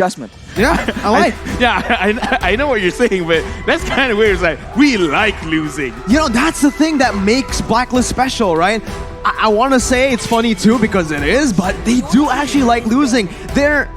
adjustment. Yeah, I like. I know what you're saying, but that's kind of weird. It's like, we like losing. You know, that's the thing that makes Blacklist special, right? I want to say it's funny too because it is, but they do actually like losing. Their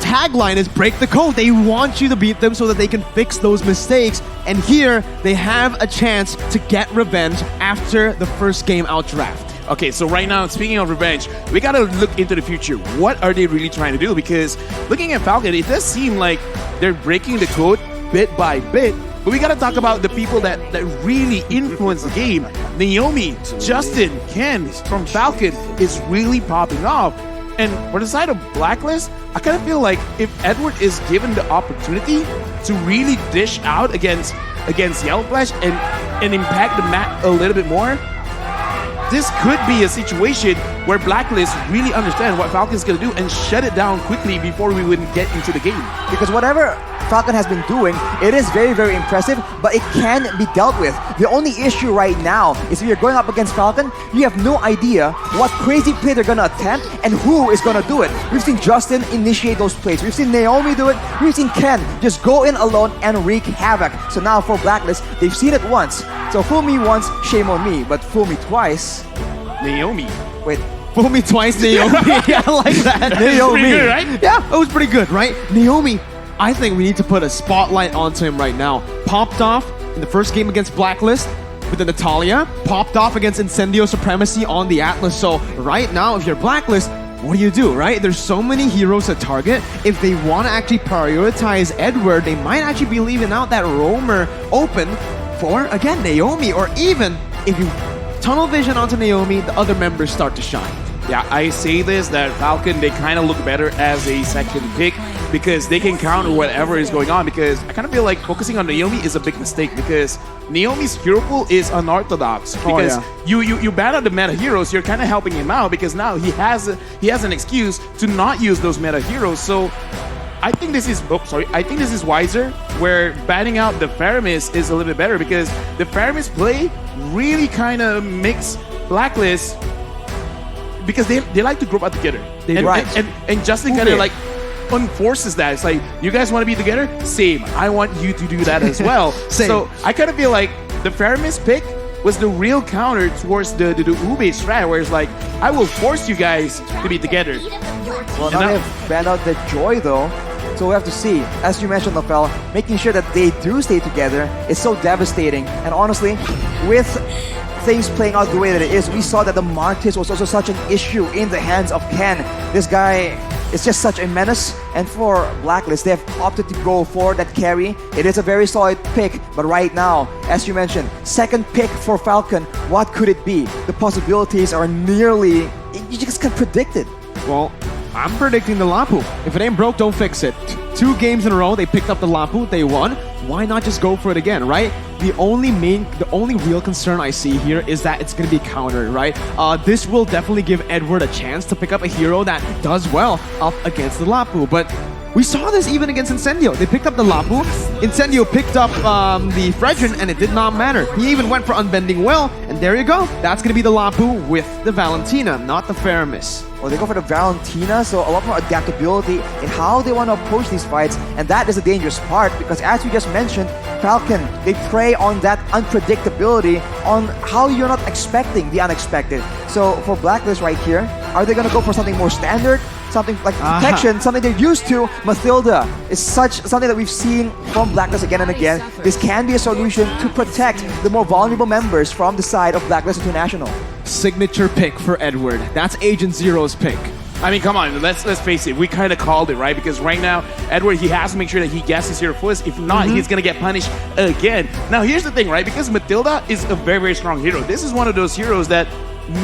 tagline is break the code. They want you to beat them so that they can fix those mistakes. And here, they have a chance to get revenge after the first game out draft. Okay, so right now, speaking of revenge, we gotta look into the future. What are they really trying to do? Because looking at Falcon, it does seem like they're breaking the code bit by bit. But we gotta talk about the people that really influence the game. Naomi, Justin, Ken from Falcon is really popping off. And for the side of Blacklist, I kind of feel like if Edward is given the opportunity to really dish out against Yellow Flash and impact the map a little bit more, this could be a situation where Blacklist really understand what Falcon is going to do and shut it down quickly before we would get into the game. Because whatever Falcon has been doing, it is very, very impressive, but it can be dealt with. The only issue right now is if you're going up against Falcon, you have no idea what crazy play they're going to attempt and who is going to do it. We've seen Justin initiate those plays. We've seen Naomi do it. We've seen Ken just go in alone and wreak havoc. So now for Blacklist, they've seen it once. So fool me once, shame on me. But fool me twice... Naomi. Wait. Fool me twice, Naomi. Yeah, I like that. Naomi. Pretty good, right? Yeah, it was pretty good, right? Naomi, I think we need to put a spotlight onto him right now. Popped off in the first game against Blacklist with the Natalia. Popped off against Incendio Supremacy on the Atlas. So right now, if you're Blacklist, what do, right? There's so many heroes to target. If they want to actually prioritize Edward, they might actually be leaving out that roamer open for, again, Naomi. Or even if you tunnel vision onto Naomi, the other members start to shine. Yeah, I say this, that Falcon, they kind of look better as a second pick because they can counter whatever is going on, because I kind of feel like focusing on Naomi is a big mistake because Naomi's hero pool is unorthodox. Because you ban out the meta heroes, you're kind of helping him out because now he has an excuse to not use those meta heroes. So I think this is wiser, where banning out the Faramis is a little bit better because the Faramis play really kind of makes Blacklist, because they like to group out together. And Justin kind of like enforces that. It's like, you guys want to be together? Same. I want you to do that as well. So I kind of feel like the Faramis pick was the real counter towards the Ube strat, where it's like, I will force you guys to be together. Well, now they have banned out the Joy though. So we have to see, as you mentioned, Lafel, making sure that they do stay together is so devastating. And honestly, with things playing out the way that it is, we saw that the Martis was also such an issue in the hands of Ken. This guy is just such a menace. And for Blacklist, they have opted to go for that carry. It is a very solid pick, but right now, as you mentioned, second pick for Falcon, what could it be? The possibilities are nearly, you just can't predict it. Well, I'm predicting the Lapu. If it ain't broke, don't fix it. 2 games in a row, they picked up the Lapu, they won. Why not just go for it again, right? The only real concern I see here is that it's going to be countered, right? This will definitely give Edward a chance to pick up a hero that does well up against the Lapu. But we saw this even against Incendio. They picked up the Lapu. Incendio picked up the Fredrin, and it did not matter. He even went for Unbending Well, and there you go. That's going to be the Lapu with the Valentina, not the Faramis. Well, they go for the Valentina, so a lot more adaptability in how they want to approach these fights, and that is the dangerous part, because as you just mentioned, Falcon, they prey on that unpredictability, on how you're not expecting the unexpected. So for Blacklist right here, are they going to go for something more standard? Something like protection, something they're used to. Mathilda is something that we've seen from Blacklist again and again. This can be a solution to protect the more vulnerable members from the side of Blacklist International. Signature pick for Edward. That's Agent Zero's pick. I mean, come on, let's face it. We kind of called it, right? Because right now, Edward, he has to make sure that he gets his hero first. If not, he's going to get punished again. Now, here's the thing, right? Because Mathilda is a very, very strong hero. This is one of those heroes that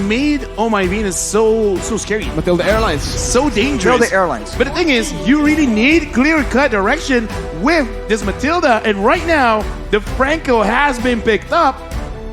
made Oh My Venus so scary. Mathilda Airlines. So dangerous. Mathilda Airlines. But the thing is, you really need clear-cut direction with this Mathilda. And right now, the Franco has been picked up.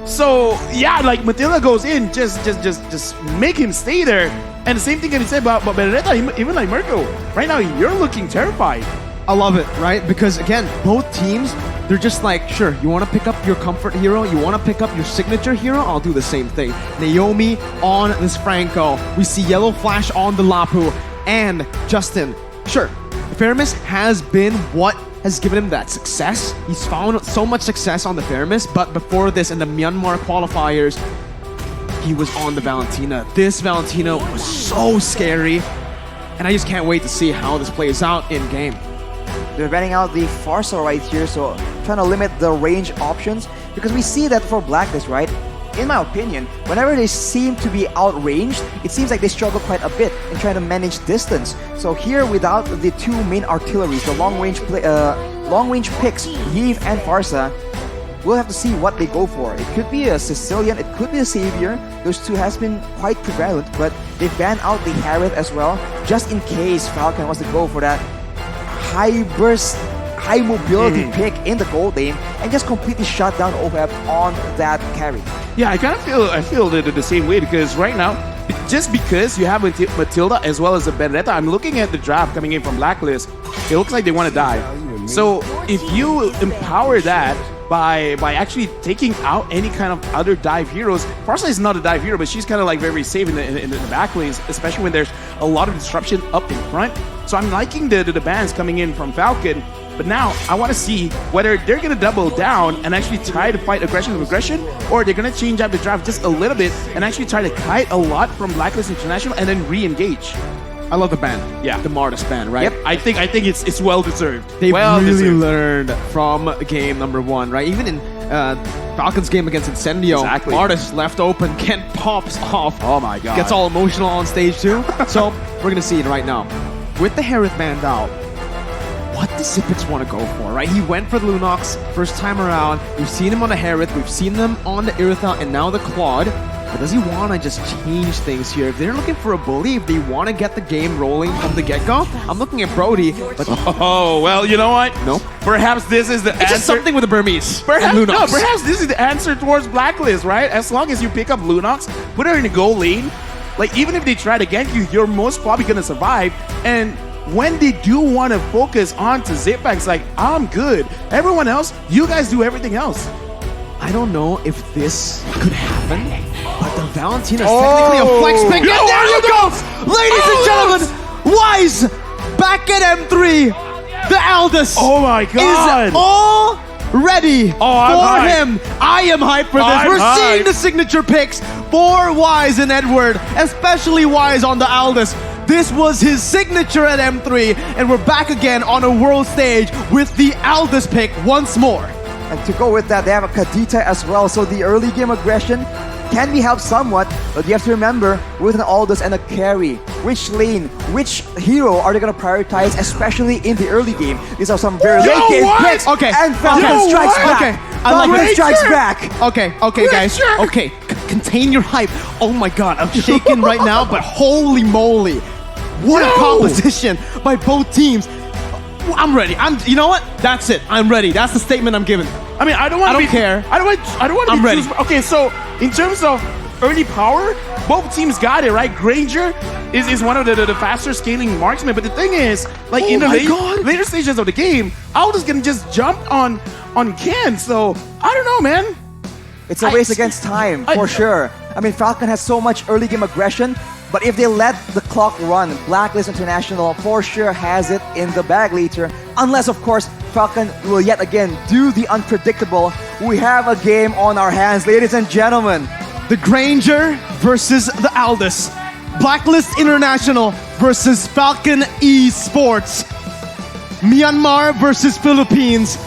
So, yeah, like Mathilda goes in, just make him stay there. And the same thing can be said about Benedetta, even like Mirko. Right now, you're looking terrified. I love it, right? Because again, both teams, they're just like, sure, you want to pick up your comfort hero, you want to pick up your signature hero, I'll do the same thing. Naomi on this Franco. We see Yellow Flash on the Lapu. And Justin, sure, Fairness has been what has given him that success. He's found so much success on the Fairness, but before this in the Myanmar qualifiers, he was on the Valentina. This Valentina was so scary, and I just can't wait to see how this plays out in game. They're banning out the Farsa right here, so trying to limit the range options, because we see that for Blacklist, right? In my opinion, whenever they seem to be outranged, it seems like they struggle quite a bit in trying to manage distance. So here, without the two main artilleries, the long-range picks, Yves and Farsa, we'll have to see what they go for. It could be a Sicilian, it could be a Savior. Those two has been quite prevalent, but they ban out the Harith as well, just in case Falcon wants to go for that high burst, high mobility pick in the gold lane and just completely shut down OFAB on that carry. Yeah, I kind of feel the same way, because right now, just because you have Matilda as well as the Benedetta, I'm looking at the draft coming in from Blacklist. It looks like they want to dive. So if you empower that by actually taking out any kind of other dive heroes, Farsa is not a dive hero, but she's kind of like very safe in the back lanes, especially when there's a lot of disruption up in front. So I'm liking the bans coming in from Falcon. But now I want to see whether they're going to double down and actually try to fight aggression with aggression, or they're going to change up the draft just a little bit and actually try to kite a lot from Blacklist International and then re-engage. I love the ban. Yeah. The Martis ban, right? Yep, I think it's well deserved. They well really deserved. learned from game number 1, right? Even in Falcon's game against Incendio, Exactly. Martis left open, Kent pops off. Oh my god. Gets all emotional on stage too. So we're gonna see it right now. With the Harith banned out, what does Zippix want to go for, right? He went for the Lunox first time around. We've seen him on the Harith, we've seen them on the Iritha, and now the Claude. But does he want to just change things here? If they're looking for a bully, if they want to get the game rolling from the get-go, I'm looking at Brody, but Oh, well, you know what? no. Perhaps this is the It's answer. just something with the Burmese. Perhaps, and no, Lunox. perhaps this is the answer towards Blacklist, right? As long as you pick up Lunox, put her in the goal lane, like even if they try to gank you, you're most probably going to survive. And when they do want to focus on to Zipback's like, I'm good. Everyone else, you guys do everything else. I don't know if this could happen, but the Valentina is technically a flex pick. No, And there you go! Ladies and gentlemen, Wise back at M3. The Aldous Oh my god. is all ready I'm for hyped. him. I am hyped for this. I'm We're seeing hyped. the signature picks for Wise and Edward, especially Wise on the Aldous. This was his signature at M3, and we're back again on a world stage with the Aldous pick once more. And to go with that, they have a Kadita as well, so the early game aggression can be helped somewhat, but you have to remember, with an Aldous and a carry, which lane, which hero are they going to prioritize, especially in the early game? These are some very late game what? picks. Okay. And Falcon Yo, strikes what? back. Okay, I like Falcon it. strikes back. Okay, guys. Richard! Okay, contain your hype. Oh my god, I'm shaking right now, but holy moly. What a Yo! composition by both teams. I'm ready. You know what? That's it. I'm ready. That's the statement I'm giving. I mean, I don't want to I be don't care. I don't want to I'm be ready. Okay, so in terms of early power, both teams got it, right? Granger is one of the faster scaling marksmen, but the thing is, like in the later stages of the game, Aldous can just jump on Ken. So I don't know, man. It's a race against time, for sure. I mean, Falcon has so much early game aggression, but if they let the clock run, Blacklist International for sure has it in the bag later. Unless, of course, Falcon will yet again do the unpredictable. We have a game on our hands, ladies and gentlemen. The Granger versus the Aldous. Blacklist International versus Falcon Esports. Myanmar versus Philippines.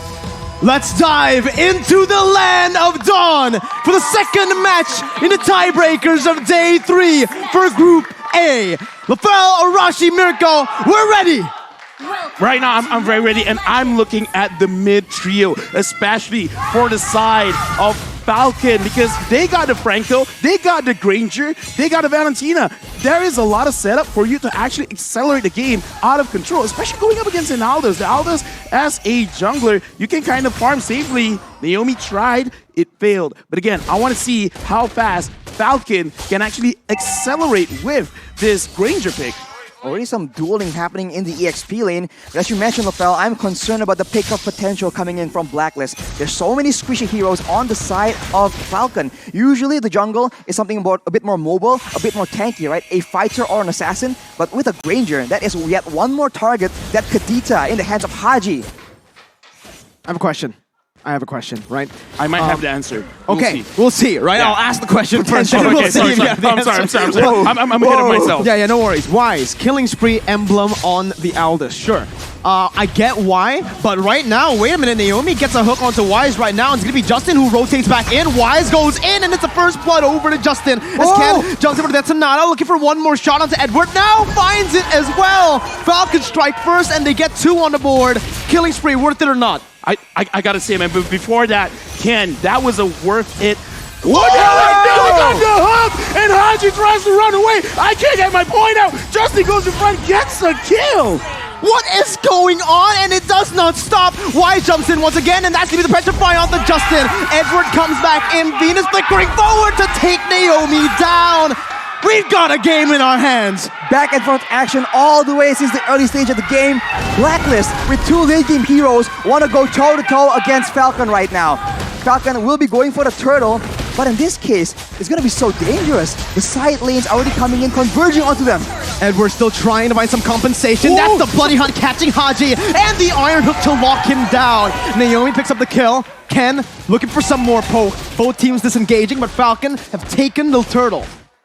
Let's dive into the land of Dawn for the second match in the tiebreakers of day 3 for Group A. Lafel, Arashi, Mirko, we're ready. Right now, I'm very ready, and I'm looking at the mid trio, especially for the side of Falcon, because they got the Franco, they got the Granger, they got the Valentina. There is a lot of setup for you to actually accelerate the game out of control, especially going up against an Aldous. The Aldous, as a jungler, you can kind of farm safely. Naomi tried, it failed. But again, I want to see how fast Falcon can actually accelerate with this Granger pick. Already some dueling happening in the EXP lane. But as you mentioned, Lafel, I'm concerned about the pickup potential coming in from Blacklist. There's so many squishy heroes on the side of Falcon. Usually the jungle is something about a bit more mobile, a bit more tanky, right? A fighter or an assassin. But with a Granger, that is yet one more target that Kadita in the hands of Haji. I have a question, right? I might have the answer. Okay, we'll see, right? Yeah. I'll ask the question first. Oh, and okay, we'll see sorry, if you sorry. have the I'm sorry. answer. I'm ahead of myself. Yeah, no worries. Wise, killing spree emblem on the Aldous. Sure. I get why, but right now, wait a minute, Naomi gets a hook onto Wise right now. It's going to be Justin who rotates back in. Wise goes in, and it's a first blood over to Justin. As Ken jumps over to that Sonata, looking for one more shot onto Edward. Now finds it as well. Falcon strike first, and they get 2 on the board. Killing spree, worth it or not? I gotta say, man, but before that, Ken, that was a worth it. What the hell is doing on the hook? And Haji tries to run away. I can't get my point out. Justin goes in front, gets a kill. What is going on? And it does not stop. Wise jumps in once again, and that's going to be the pressure fire onto Justin. Edward comes back in. Venus flickering forward to take Naomi down. We've got a game in our hands. Back and forth action all the way since the early stage of the game. Blacklist with 2 late game heroes want to go toe-to-toe against Falcon right now. Falcon will be going for the turtle, but in this case, it's going to be so dangerous. The side lanes already coming in, converging onto them. Edward's still trying to find some compensation. That's the Bloody Hunt catching Haji, and the Iron Hook to lock him down. Naomi picks up the kill. Ken looking for some more poke. Both teams disengaging, but Falcon have taken the turtle.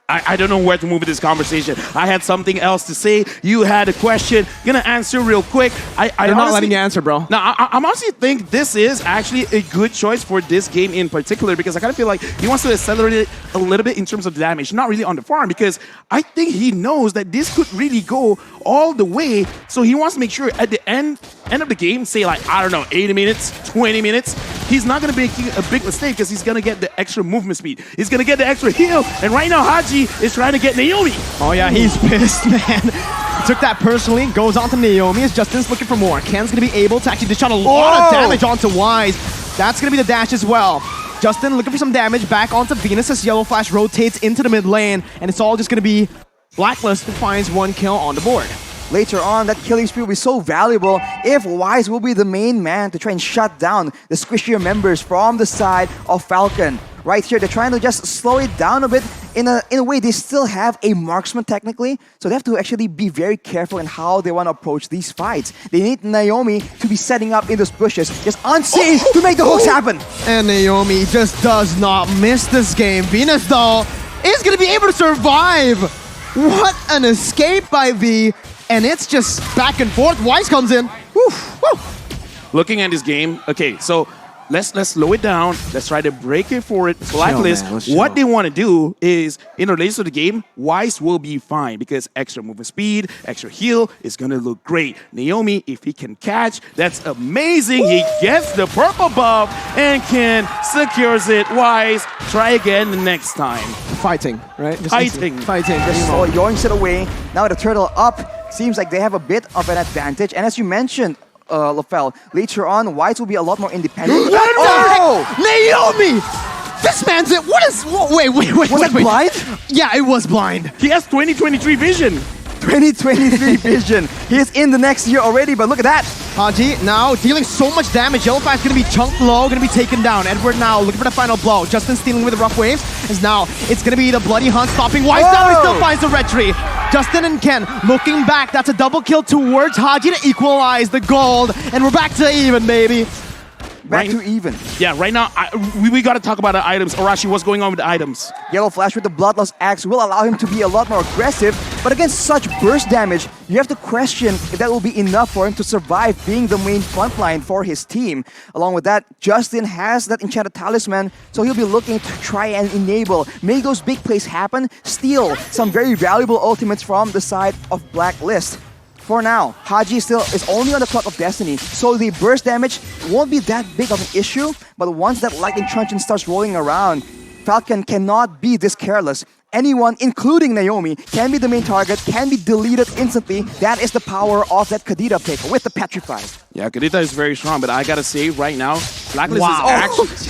I don't know where to move in this conversation. I had something else to say. You had a question. Gonna answer real quick. They're not letting you answer, bro. Now, I honestly think this is actually a good choice for this game in particular because I kind of feel like he wants to accelerate it a little bit in terms of damage, not really on the farm because I think he knows that this could really go all the way. So he wants to make sure at the end of the game, say like, I don't know, 80 minutes, 20 minutes, he's not going to make a big mistake because he's going to get the extra movement speed. He's going to get the extra heal. And right now, Haji is trying to get Naomi. Oh yeah, he's pissed, man. He took that personally, goes on to Naomi as Justin's looking for more. Ken's going to be able to actually dish out a lot of damage onto Wise. That's going to be the dash as well. Justin looking for some damage back onto Venus as Yellow Flash rotates into the mid lane. And it's all just going to be Blacklist who finds 1 kill on the board. Later on, that killing spree will be so valuable if Wise will be the main man to try and shut down the squishier members from the side of Falcon. Right here, they're trying to just slow it down a bit. In a way, they still have a marksman technically, so they have to actually be very careful in how they want to approach these fights. They need Naomi to be setting up in those bushes, just unseen to make the hooks happen. And Naomi just does not miss this game. Venus, though, is going to be able to survive. What an escape by V. And it's just back and forth. Wise comes in. Woo, woo. Looking at this game, okay, so let's slow it down. Let's try to break it for it. Blacklist, what they want to do is, in relation to the game, Wise will be fine because extra movement speed, extra heal is going to look great. Naomi, if he can catch, that's amazing. He gets the purple buff and Ken secures it. Wise, try again the next time. Fighting, right? Just Fighting. Just yoinks it away. Now the turtle up. Seems like they have a bit of an advantage. And as you mentioned, Lafel, later on, Wise will be a lot more independent. Naomi! This man's it. What is... Wait. Was that blind? Yeah, it was blind. He has 2023 vision. 2023 vision. He's in the next year already, but look at that. Haji now dealing so much damage. Yellow Flash going to be chunked low, going to be taken down. Edward now looking for the final blow. Justin stealing with the rough waves. As now it's going to be the Bloody Hunt stopping Wise. Now he still finds the retry. Justin and Ken looking back. That's a double kill towards Haji to equalize the gold. And we're back to even, baby. Back to even. Yeah, right now, we got to talk about the items. Arashi, what's going on with the items? Yellow Flash with the Bloodlust Axe will allow him to be a lot more aggressive, but against such burst damage, you have to question if that will be enough for him to survive being the main frontline for his team. Along with that, Justin has that Enchanted Talisman, so he'll be looking to try and enable, make those big plays happen, steal some very valuable ultimates from the side of Blacklist. For now, Haji still is only on the clock of destiny, so the burst damage won't be that big of an issue, but once that lightning truncheon starts rolling around, Falcon cannot be this careless. Anyone, including Naomi, can be the main target, can be deleted instantly. That is the power of that Kadita pick with the Petrified. Yeah, Kadita is very strong, but I gotta say right now,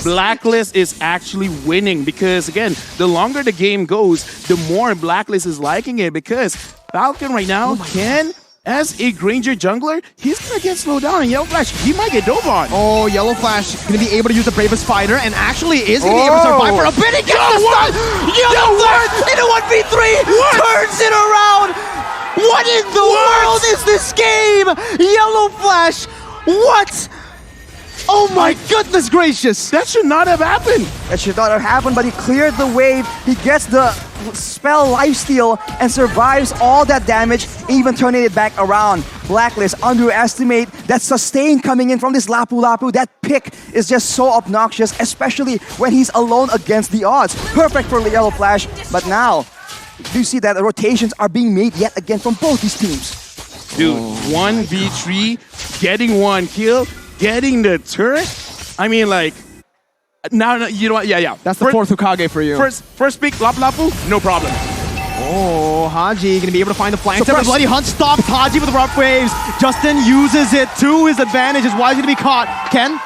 Blacklist is actually winning because, again, the longer the game goes, the more Blacklist is liking it because Falcon right now can, as a Granger jungler, he's gonna get slowed down. And Yellow Flash, he might get dove on. Oh, Yellow Flash gonna be able to use the Bravest Fighter and actually is gonna be able to survive for a bit. He gets the stun! Yellow Flash into 1v3! Turns it around! What in the world is this game? Yellow Flash! What? Oh my goodness gracious! That should not have happened. That should not have happened, but he cleared the wave. He gets the spell lifesteal and survives all that damage, even turning it back around. Blacklist underestimate that sustain coming in from this Lapu Lapu. That pick is just so obnoxious, especially when he's alone against the odds. Perfect for Yellow Flash, but now, do you see that the rotations are being made yet again from both these teams? Dude, 1v3, getting one kill, getting the turret. I mean, like, now, you know what? Yeah. That's the fourth Hokage for you. First pick, Lapu Lapu, no problem. Oh, Haji gonna be able to find the flank. The Bloody Hunt stops Haji with the rough waves. Justin uses it to his advantage. Is why he's gonna be caught. Ken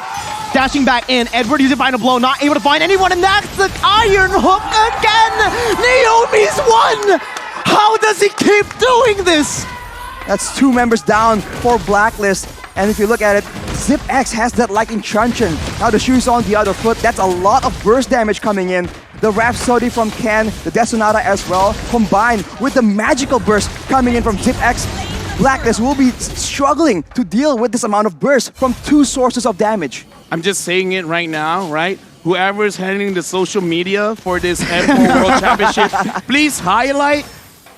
dashing back in. Edward using final blow, not able to find anyone, and that's the Iron Hook again. Naomi's won. How does he keep doing this? That's 2 members down for Blacklist. And if you look at it, ZipX has that lightning truncheon. Now the shoe's on the other foot. That's a lot of burst damage coming in. The Rhapsody from Ken, the Desonata as well, combined with the magical burst coming in from ZipX. Blacklist will be struggling to deal with this amount of burst from 2 sources of damage. I'm just saying it right now, right? Whoever's handling the social media for this F1 World Championship, please highlight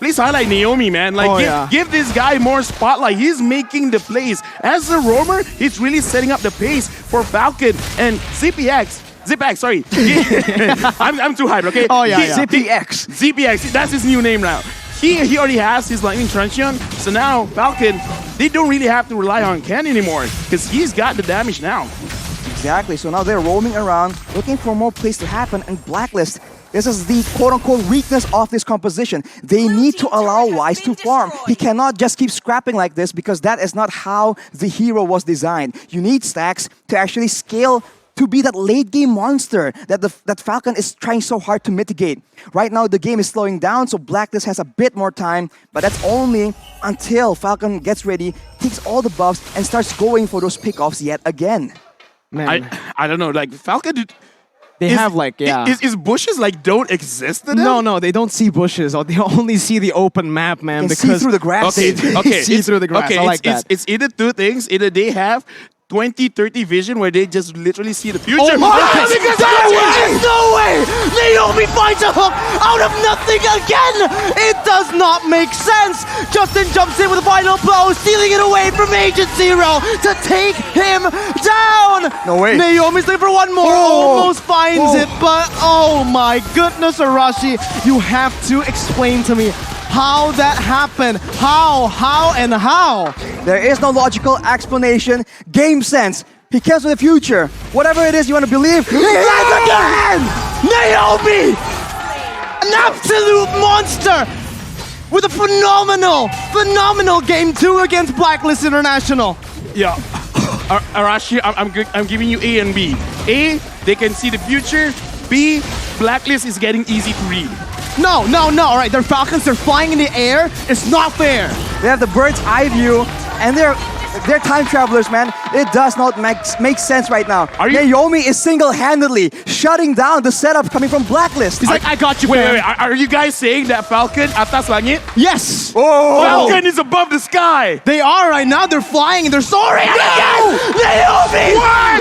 Naomi, man. Like, give this guy more spotlight. He's making the plays. As a roamer, he's really setting up the pace for Falcon and ZipX, sorry. I'm too hyped, okay? Oh, yeah. ZipX, that's his new name now. He already has his lightning truncheon, so now Falcon, they don't really have to rely on Ken anymore, because he's got the damage now. Exactly, so now they're roaming around, looking for more plays to happen, and Blacklist, this is the quote-unquote weakness of this composition. They need to allow Wise to farm. He cannot just keep scrapping like this because that is not how the hero was designed. You need stacks to actually scale to be that late-game monster that Falcon is trying so hard to mitigate. Right now, the game is slowing down, so Blacklist has a bit more time, but that's only until Falcon gets ready, takes all the buffs, and starts going for those pickoffs yet again. Man, I don't know, like, Falcon... Is bushes like don't exist to them? No, they don't see bushes. Or they only see the open map, man. They see through the grass. Okay, see through the grass. I like that. It's either 2 things. Either they have 20-30 vision where they just literally see the future. Oh my goodness! No way! Naomi finds a hook out of nothing again! It does not make sense! Justin jumps in with a final blow, stealing it away from Agent Zero to take him down! No way. Naomi's looking for one more, almost finds it, but oh my goodness, Arashi, you have to explain to me how that happened. How? There is no logical explanation. Game sense. He cares for the future. Whatever it is you want to believe, he has again! Naomi! An absolute monster! With a phenomenal game 2 against Blacklist International. Yeah. Arashi, I'm giving you A and B. A, they can see the future. B, Blacklist is getting easy to read. No. All right, they're Falcons. They're flying in the air. It's not fair. They have the bird's eye view, and they're time travelers, man. It does not make sense right now. Naomi is single-handedly shutting down the setup coming from Blacklist. He's like, I got you, Wait. Are you guys saying that Falcon atas langit? Yes. Oh. Falcon is above the sky. They are right now. They're flying and they're soaring. Again! Naomi!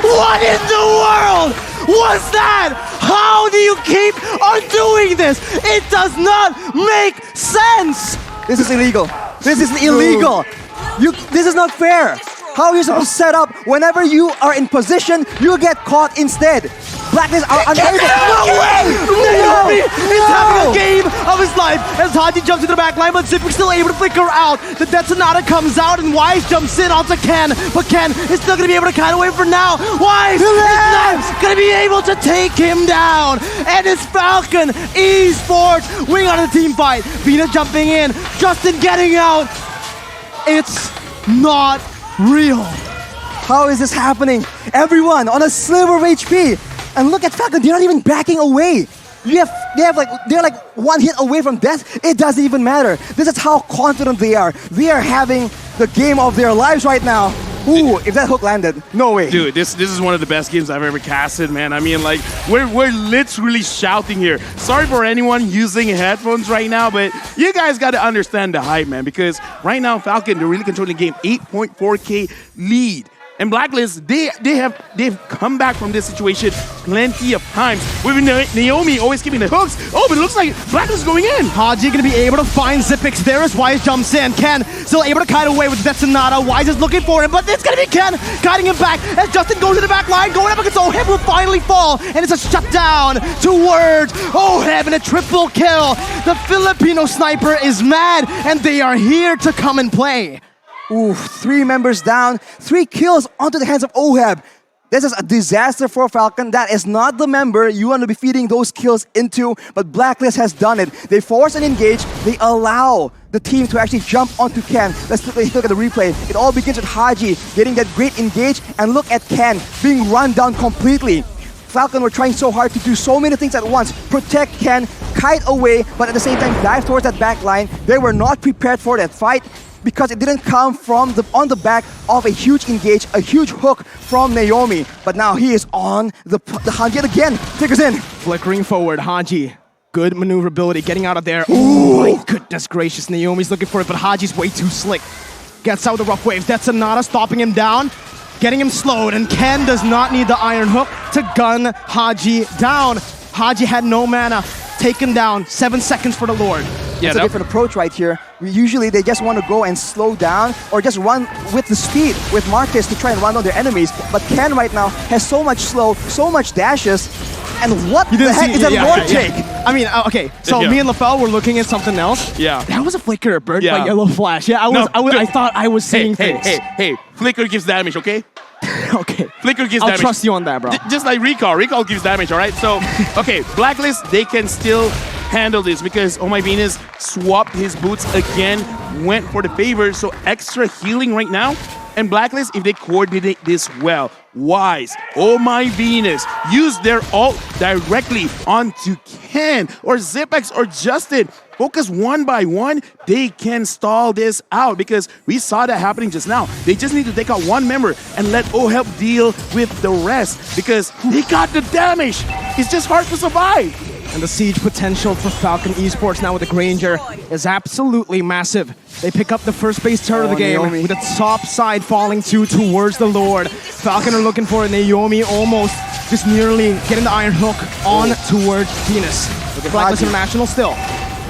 What in the world was that? How do you keep on doing this? It does not make sense. This is illegal. This is illegal. This is not fair. How are you supposed to set up whenever you are in position, you get caught instead? Blacklist are unable. No way! Naomi is having a game of his life as Haji jumps into the back line, but Zipper's still able to flicker out. The Desonata comes out and Wise jumps in onto Ken, but Ken is still going to be able to kind of wait for now. Wise is not going to be able to take him down. And it's Falcon Esports winning on the team fight. Vina jumping in, Justin getting out. It's not real. How is this happening? Everyone on a sliver of HP. And look at Falcon, they're not even backing away. they're like one hit away from death. It doesn't even matter. This is how confident they are. They are having the game of their lives right now. Ooh, if that hook landed, no way. Dude, this is one of the best games I've ever casted, man. I mean, like, we're literally shouting here. Sorry for anyone using headphones right now, but you guys got to understand the hype, man, because right now, Falcon, they're really controlling the game. 8.4K lead. And Blacklist, they've come back from this situation plenty of times. With Naomi always keeping the hooks. Oh, but it looks like Blacklist is going in. Haji gonna be able to find Zipix there as Wise jumps in. Ken still able to kite away with Detonata. Wise is looking for him, but it's gonna be Ken kiting him back as Justin goes to the back line, going up against Oheb will finally fall, and it's a shutdown towards Oheb and a triple kill. The Filipino sniper is mad, and they are here to come and play. Ooh, 3 members down, 3 kills onto the hands of Oheb. This is a disaster for Falcon. That is not the member you want to be feeding those kills into, but Blacklist has done it. They force and engage. They allow the team to actually jump onto Ken. Let's look at the replay. It all begins with Haji getting that great engage, and look at Ken being run down completely. Falcon were trying so hard to do so many things at once. Protect Ken, kite away, but at the same time dive towards that back line. They were not prepared for that fight, because it didn't come from on the back of a huge engage, a huge hook from Naomi. But now he is on the hunt yet again. Figures in. Flickering forward, Haji. Good maneuverability, getting out of there. Oh my goodness gracious, Naomi's looking for it, but Haji's way too slick. Gets out the rough waves. That's Sonata stopping him down, getting him slowed, and Ken does not need the iron hook to gun Haji down. Haji had no mana. Taken down, 7 seconds for the Lord. Yeah, it's a different approach right here. Usually they just want to go and slow down or just run with the speed with Marcus to try and run on their enemies. But Ken right now has so much slow, so much dashes. And what the heck is that Lord take? I mean, okay, so me and LaFell were looking at something else. Yeah. That was a flicker burned by yellow flash. Yeah, I thought I was seeing things. Hey, flicker gives damage, okay? Okay. Flicker gives I'll damage. trust you on that, bro. Just like Recall. Recall gives damage, all right? So, okay, Blacklist, they can still handle this because Oh My Venus swapped his boots again, went for the favor, so extra healing right now. And Blacklist, if they coordinate this well, Wise, Oh My Venus, use their ult directly onto Ken or Zipex or Justin. Focus one by one, they can stall this out because we saw that happening just now. They just need to take out one member and let Oheb deal with the rest because they got the damage. It's just hard to survive. And the siege potential for Falcon Esports now with the Granger is absolutely massive. They pick up the first base turret of the game Naomi. with the top side falling towards the Lord. Falcon are looking for Naomi almost just nearly getting the iron hook on towards Venus. Blacklist International still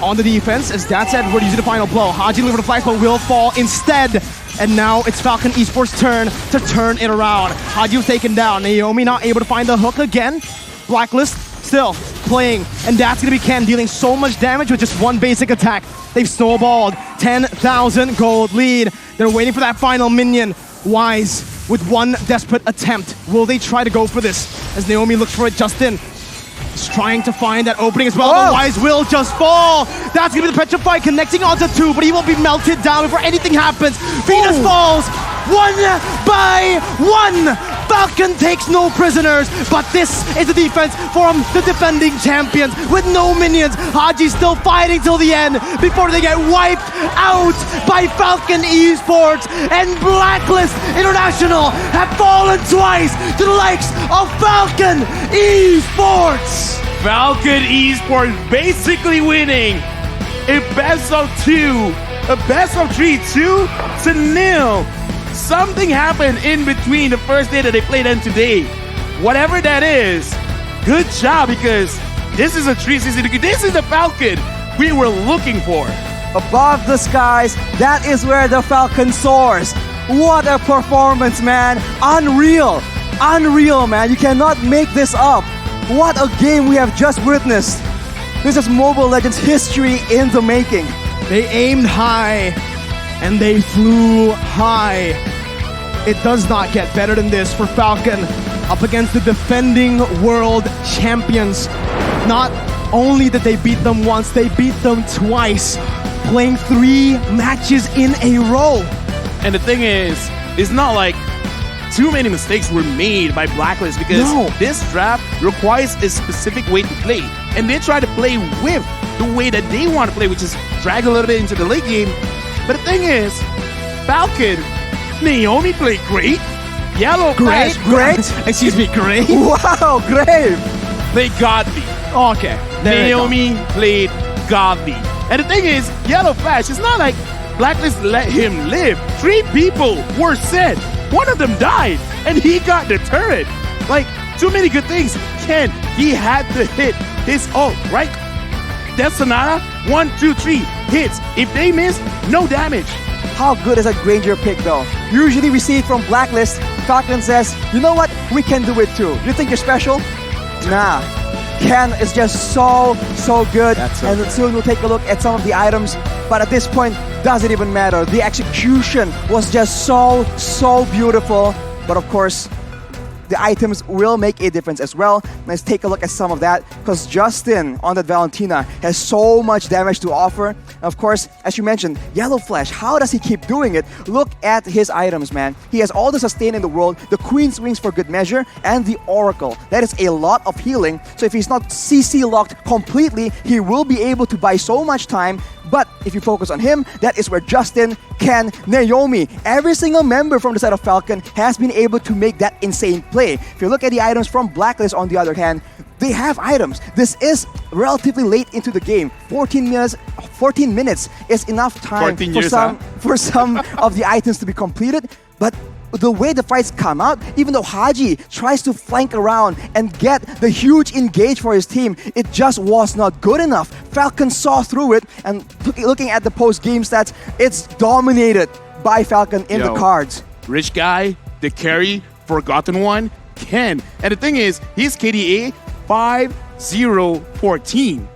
on the defense as that's Edward using the final blow. Haji looking for the flash but will fall instead. And now it's Falcon Esports' turn to turn it around. Haji was taken down. Naomi not able to find the hook again. Blacklist still playing, and that's gonna be Ken dealing so much damage with just one basic attack. They've snowballed 10,000 gold lead. They're waiting for that final minion. Wise with one desperate attempt. Will they try to go for this? As Naomi looks for it, Justin is trying to find that opening as well, but Wise will just fall. That's gonna be the Petrify connecting onto 2, but he will be melted down before anything happens. Venus falls 1 by 1. Falcon takes no prisoners, but this is the defense from the defending champions with no minions. Haji still fighting till the end before they get wiped out by Falcon Esports, and Blacklist International have fallen twice to the likes of Falcon Esports. Falcon Esports basically winning a best of 2, a best of 3, 2-0. Something happened in between the first day that they played and today. Whatever that is, good job because this is a 360 degree. This is the Falcon we were looking for. Above the skies, that is where the Falcon soars. What a performance, man. Unreal. Unreal, man. You cannot make this up. What a game we have just witnessed. This is Mobile Legends history in the making. They aimed high and they flew high. It does not get better than this for Falcon up against the defending world champions. Not only did they beat them once, they beat them twice, playing 3 matches in a row. And the thing is, it's not like too many mistakes were made by Blacklist because this draft requires a specific way to play. And they try to play with the way that they want to play, which is drag a little bit into the late game. But the thing is, Falcon, Naomi played great. Yellow Flash, Great? Excuse me, great? Wow, great! they godly. Okay. There you go. Naomi played godly. And the thing is, Yellow Flash, it's not like Blacklist let him live. 3 people were sent. One of them died, and he got the turret. Like, too many good things. Ken, he had to hit his ult, right? Death Sonata, 1, 2, 3 hits. If they miss, no damage. How good is that Granger pick though? Usually we see it from Blacklist. Falcon says, you know what? We can do it too. You think you're special? Nah. Ken is just so good. That's so and good. soon we'll take a look at some of the items. But at this point, doesn't even matter. The execution was just so beautiful. But of course, the items will make a difference as well. Let's take a look at some of that, because Justin on that Valentina has so much damage to offer. And of course, as you mentioned, Yellow Flash, how does he keep doing it? Look at his items, man. He has all the sustain in the world, the Queen's Wings for good measure, and the Oracle. That is a lot of healing. So if he's not CC locked completely, he will be able to buy so much time. But if you focus on him, that is where Justin, Ken, Naomi, every single member from the side of Falcon has been able to make that insane play. If you look at the items from Blacklist on the other hand, they have items. This is relatively late into the game. 14 minutes is enough time 14 for years, some of the items to be completed. But the way the fights come out, even though Haji tries to flank around and get the huge engage for his team, it just was not good enough. Falcon saw through it, and looking at the post-game stats, it's dominated by Falcon in the cards. Rich guy, the carry, forgotten one, Ken. And the thing is, his KDA 5-0-14.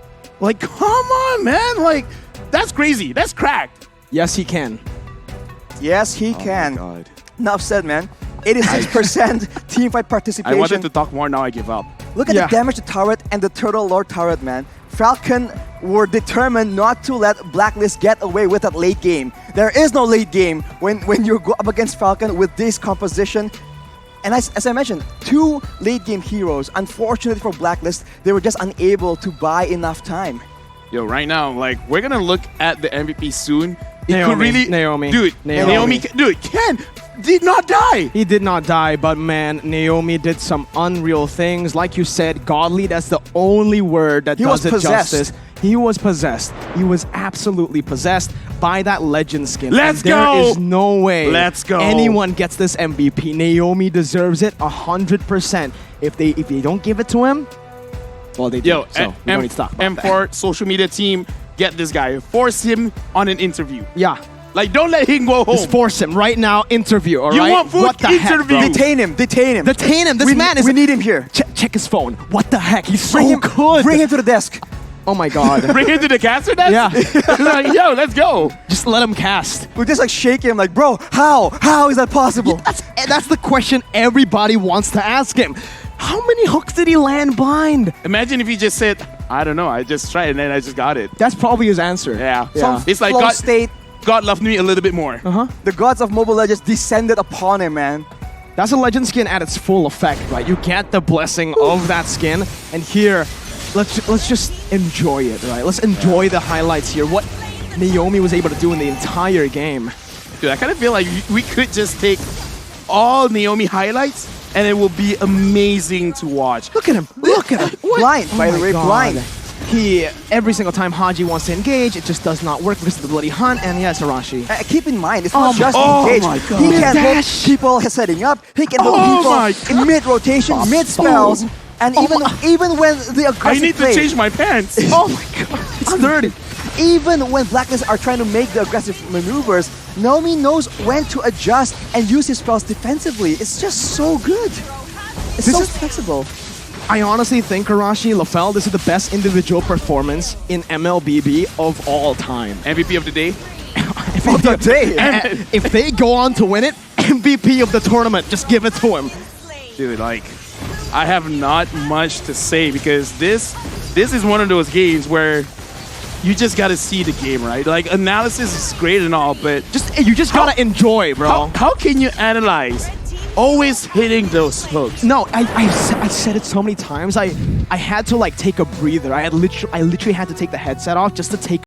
Like, come on, man. Like, that's crazy. That's cracked. Yes, he can. Yes, he can. Oh my God. Enough said, man. 86% teamfight participation. I wanted to talk more, now I give up. Look at the damage to turret and the Turtle Lord turret, man. Falcon were determined not to let Blacklist get away with that late game. There is no late game when you go up against Falcon with this composition. And as I mentioned, 2 late game heroes. Unfortunately for Blacklist, they were just unable to buy enough time. Yo, right now, like, we're gonna look at the MVP soon. It Naomi, could really, Naomi, dude. Naomi. Dude, Ken did not die. He did not die, but man, Naomi did some unreal things. Like you said, godly, that's the only word that does it justice. He was possessed. He was absolutely possessed by that legend skin. Let's There go. is no way Let's go. anyone gets this MVP. Naomi deserves it 100%. If they don't give it to him, well, they do. Yo, So we don't need to talk about that. M4 social media team, get this guy. Force him on an interview. Yeah. Like, don't let him go home. Just force him right now. Interview, all right? You want food? What the heck, Interview. bro? Detain him. Detain him. Detain him. This man is... We need him here. Check his phone. What the heck? He's so Bring him, good. Bring him to the desk. Oh my god. Bring him to the caster desk? Yeah. Like, yo, let's go. Just let him cast. We just like shake him like, bro, how? How is that possible? That's the question everybody wants to ask him. How many hooks did he land blind? Imagine if he just said, I don't know, I just tried and then I just got it. That's probably his answer. Yeah. Some It's like flow God, state. God loved me a little bit more. The gods of Mobile Legends descended upon him, man. That's a legend skin at its full effect, right? You get the blessing of that skin, and here, let's just enjoy it, right? Let's enjoy the highlights here. What Naomi was able to do in the entire game. Dude, I kind of feel like we could just take all Naomi highlights and it will be amazing to watch. Look at him. Look at him. Blind, by the my way, God. blind. Every single time Haji wants to engage, it just does not work because of the bloody hunt, and yes, Arashi. Keep in mind, it's not just oh engage. my God. He can hook Mid-dash. people setting up. He can hook my people in mid-rotation, mid-spells. And even when the I aggressive need to play, change my pants. Oh my god, it's 30. even when Blacklist are trying to make the aggressive maneuvers, Naomi knows when to adjust and use his spells defensively. It's just so good. It's so flexible. I honestly think, Arashi, LaFell, this is the best individual performance in MLBB of all time. MVP of the day. Of the day. If they go on to win it, MVP of the tournament, just give it to him. Dude, like, I have not much to say because this is one of those games where you just gotta see the game, right? Like, analysis is great and all, but You just gotta enjoy, bro. how can you analyze always hitting those hooks? No, I said it so many times. I had to like take a breather. I literally had to take the headset off just to take